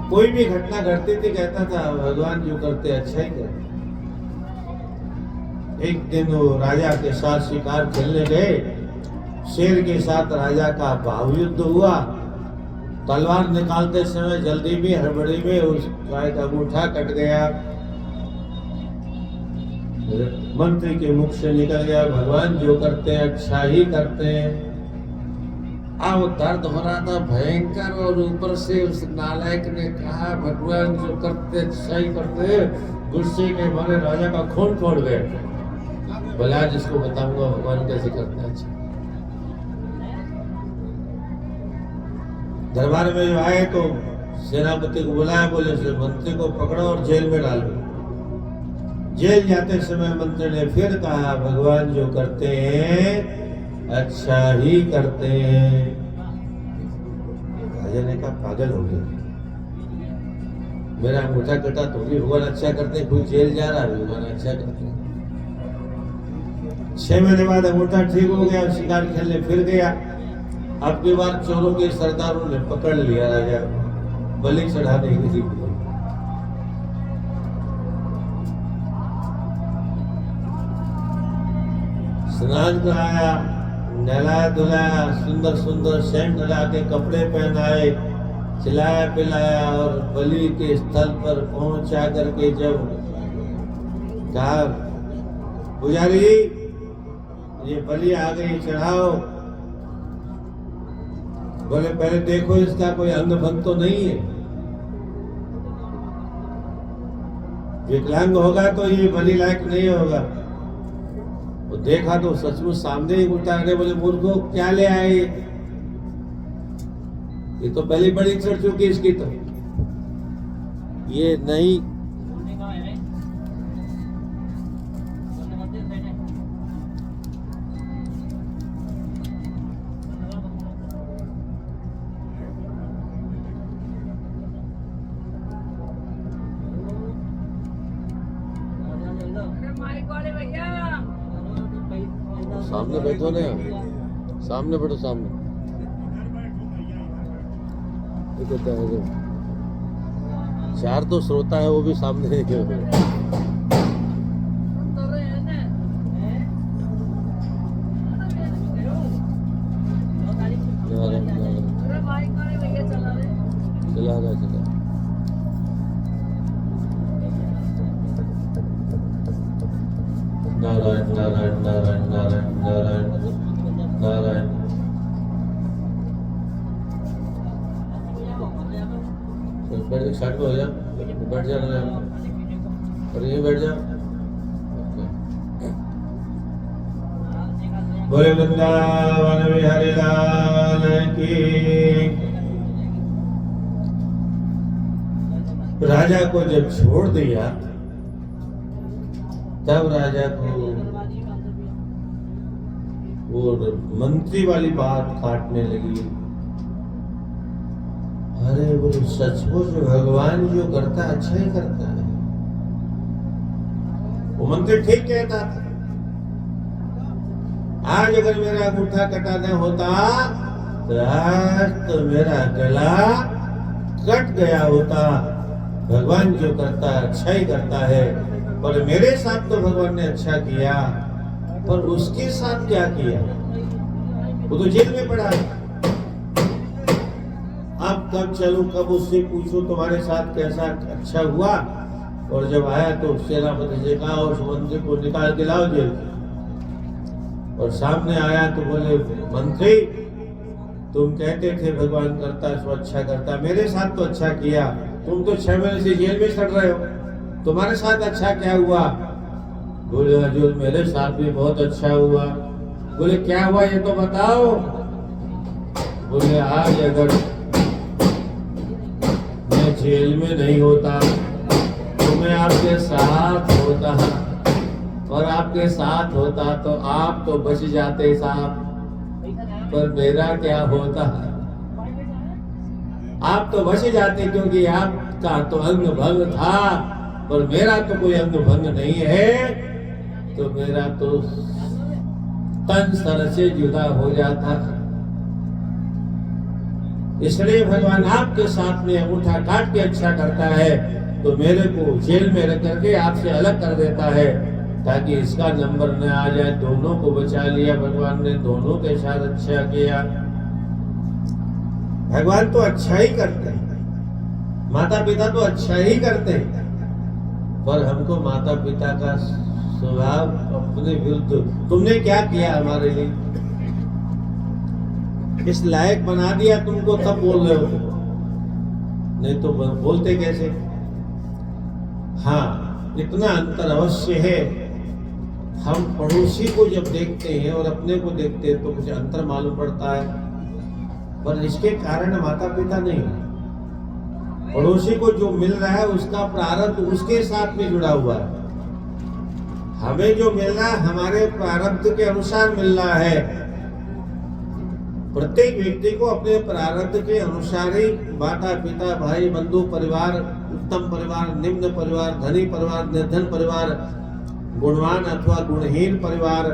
कोई भी घटना घटती थी कहता था भगवान जो करते अच्छा ही करते। एक दिन वो राजा के साथ शिकार खेलने गए, शेर के साथ राजा का बाहुयुद्ध हुआ। तलवार निकालते समय जल्दी में हड़बड़ी में उस गाय का अंगूठा कट गया, मंत्री के मुख से निकल गया भगवान जो करते हैं अच्छा ही करते हैं। अब दर्द हो रहा था भयंकर, और ऊपर से उस नालायक ने कहा भगवान जो करते अच्छा ही करते। गुस्से के मारे राजा का खून छोड़ गए। बोला जिसको बताऊंगा भगवान कैसे करते हैं अच्छा। दरबार में जो आए तो सेनापति को बुलाया, बोले से मंत्री को पकड़ो और जेल में डालो। जेल जाते समय मंत्री ने फिर कहा भगवान जो करते हैं अच्छा ही करते हैं। राजा ने कहा पागल हो गया, मेरा अंगूठा कटा तो भी भगवान अच्छा करते हैं, कोई जेल जा रहा है भगवान अच्छा करते हैं। 6 महीने बाद अंगूठा ठीक हो गया, शिकार खेलने फिर गया। अब की बार चोरों के सरदारों ने पकड़ लिया राजा, बलि चढ़ाने के लिए। स्नान कराया, नहलाया धुलाया, सुंदर सुंदर सेंट लगा के कपड़े पहनाए, खिलाया पिलाया, और बलि के स्थल पर पहुंचा करके जब कहा पुजारी ये बलि आ गई चढ़ाओ, बोले पहले देखो इसका कोई अंग भंग तो नहीं है, विकलांग होगा तो ये बलि लायक नहीं होगा। वो देखा तो सचमुच सामने ही उतारने, बोले मूर्खों क्या ले आए, ये तो बलि बड़ी चढ़ चुकी इसकी, तो ये नहीं। सामने बैठो ना, सामने बैठो, सामने चार तो श्रोता है वो भी सामने चला रहा नारायण नारायण नारायण नारायण नारायण नारायण। बैठ जा, साइड में हो जा, बैठ जा, और यहीं बैठ जा। बोले वृंदावन बिहारी लाल की। राजा को जब छोड़ दिया तब राजा को वो मंत्री वाली बात काटने लगी। अरे बोले सचमुच भगवान जो करता है अच्छा ही करता है। वो मंत्री ठीक कहता था। आज अगर मेरा अंगूठा कटा न होता तो आज तो मेरा गला कट गया होता। भगवान जो करता है अच्छा ही करता है, पर मेरे साथ तो भगवान ने अच्छा किया, पर उसके साथ क्या किया? वो तो जेल में पड़ा है। अब कब चलूं, कब उससे पूछूं तुम्हारे साथ कैसा अच्छा हुआ? और जब आया तो सेनापति से कहा उस मंत्री को निकाल के लाओ जेल से। और सामने आया तो बोले, मंत्री तुम कहते थे भगवान करता सो अच्छा करता, मेरे साथ तो अच्छा किया, तुम तो 6 महीने से जेल में सड़ रहे हो, तुम्हारे साथ अच्छा क्या हुआ? बोले हजूर मेरे साथ भी बहुत अच्छा हुआ। बोले क्या हुआ ये तो बताओ। बोले आज अगर मैं जेल में नहीं होता तो मैं आपके साथ होता, और आपके साथ होता तो आप तो बच जाते साहब, पर मेरा क्या होता? आप तो बच जाते क्योंकि आपका तो अंग भंग था, पर मेरा तो कोई अंग भंग नहीं है, तो मेरा तो तन सर से जुदा हो जाता। इसलिए भगवान आपके साथ में अंगूठा काट के अच्छा करता है, तो मेरे को जेल में रख करके आपसे अलग कर देता है, ताकि इसका नंबर न आ जाए। दोनों को बचा लिया भगवान ने, दोनों के साथ अच्छा किया। भगवान तो अच्छा ही करते हैं, माता पिता तो अच्छा ही करते हैं, पर हमको माता पिता का स्वभाव अपने विरुद्ध, तुमने क्या किया हमारे लिए, इस लायक बना दिया तुमको, तब बोल रहे हो, नहीं तो बोलते कैसे? हाँ, इतना अंतर अवश्य है। हम पड़ोसी को जब देखते हैं और अपने को देखते हैं तो कुछ अंतर मालूम पड़ता है, पर इसके कारण माता पिता नहीं। पड़ोसी को जो मिल रहा है उसका प्रारब्ध उसके साथ में जुड़ा हुआ है, हमें जो मिल रहा है हमारे प्रारब्ध के अनुसार मिल रहा है। प्रत्येक व्यक्ति को अपने प्रारब्ध के अनुसार ही माता पिता भाई बंधु परिवार, उत्तम परिवार, निम्न परिवार, धनी परिवार, निर्धन परिवार, गुणवान अथवा गुणहीन परिवार,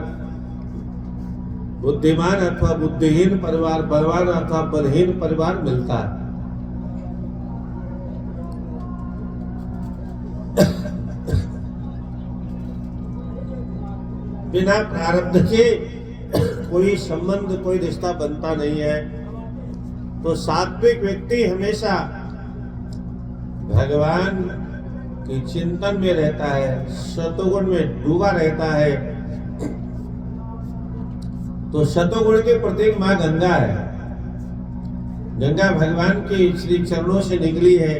बुद्धिमान अथवा बुद्धिहीन परिवार, बलवान अथवा बलहीन परिवार मिलता है। बिना प्रारब्ध के कोई संबंध, कोई रिश्ता बनता नहीं है। तो सात्विक व्यक्ति हमेशा भगवान के चिंतन में रहता है, सतोगुण में डूबा रहता है। तो सतोगुण के प्रतीक मां गंगा है। गंगा भगवान के श्री चरणों से निकली है,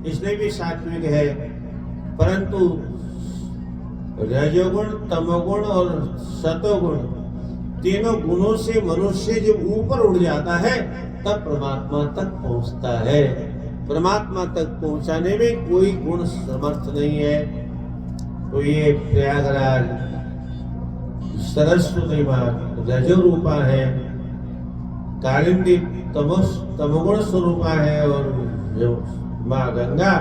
इसलिए भी सात्विक है। परंतु रजोगुण, तमोगुण और सतोगुण, तीनों गुणों से मनुष्य जब ऊपर उड़ जाता है तब परमात्मा तक पहुंचता है। परमात्मा तक पहुंचाने में कोई गुण समर्थ नहीं है। तो ये प्रयागराज सरस्वती मां रजो रूपा है, कालिंदी तमोगुण स्वरूपा है, और जो मां गंगा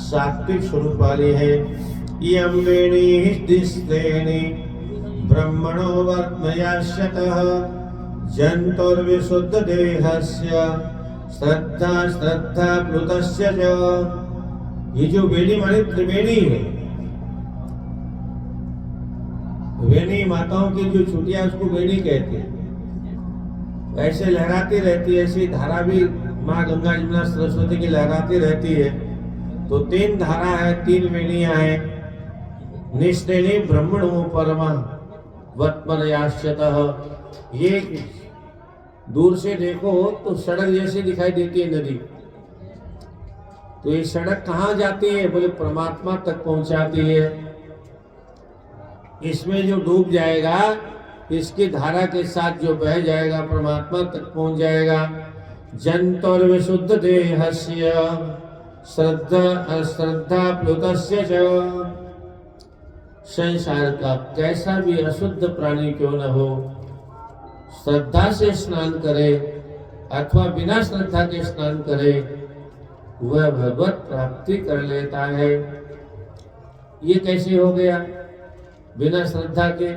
सात्विक स्वरूप वाली है। यम वेणी दिस्तेनि ब्रह्मणो वर्त्मयाश्यतः जन्तुर्विशुद्ध देहस्य श्रद्धा श्रद्धा प्लुतस्य च। ये जो वेणी माने त्रिवेणी है, वेणी माताओं की जो छुटियां उसको वेणी कहते हैं। ऐसे लहराती रहती है, ऐसी धारा भी माँ गंगा जमुना सरस्वती की लहराती रहती है। तो 3 धारा है, 3 वेणियां हैं। निष्ठेनी ब्रह्मणो परमा वत्मनयाश्यतः। ये दूर से देखो तो सड़क जैसी दिखाई देती है नदी, तो ये सड़क कहाँ जाती है? बोले परमात्मा तक पहुंचाती है। इसमें जो डूब जाएगा, इसकी धारा के साथ जो बह जाएगा परमात्मा तक पहुंच जाएगा। जंतुर विशुद्ध देहस्य श्रद्धा अश्रद्धा प्लुतस्य च। संसार का कैसा भी अशुद्ध प्राणी क्यों न हो, श्रद्धा से स्नान करे अथवा बिना श्रद्धा के स्नान करे, वह भगवत प्राप्ति कर लेता है। ये कैसे हो गया बिना श्रद्धा के?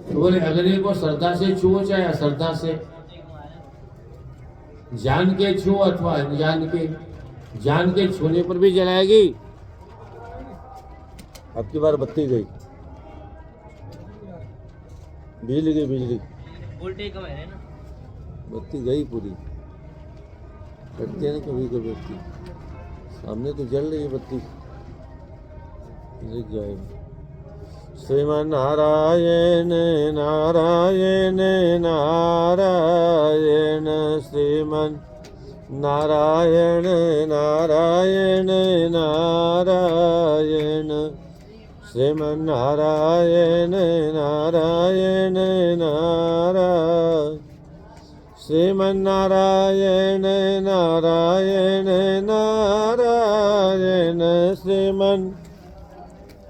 तो बोले अग्नि को श्रद्धा से छुओ चाहे अश्रद्धा से, जान के छू अथवा अनजान के, जान के छूने पर भी जलाएगी। अब की बार बत्ती गई, बिजली गई, बिजली वोल्टेज कम है ना। बत्ती गई पूरी। कटती है ना कभी कभी बत्ती, सामने तो जल रही है बत्ती, दिख जाएगी। श्रीमन नारायण नारायण नारायण, श्रीमन नारायण नारायण नारायण, श्रीमन नारायण नारायण नारायण, श्रीमन नारायण नारायण नारायण, श्रीमन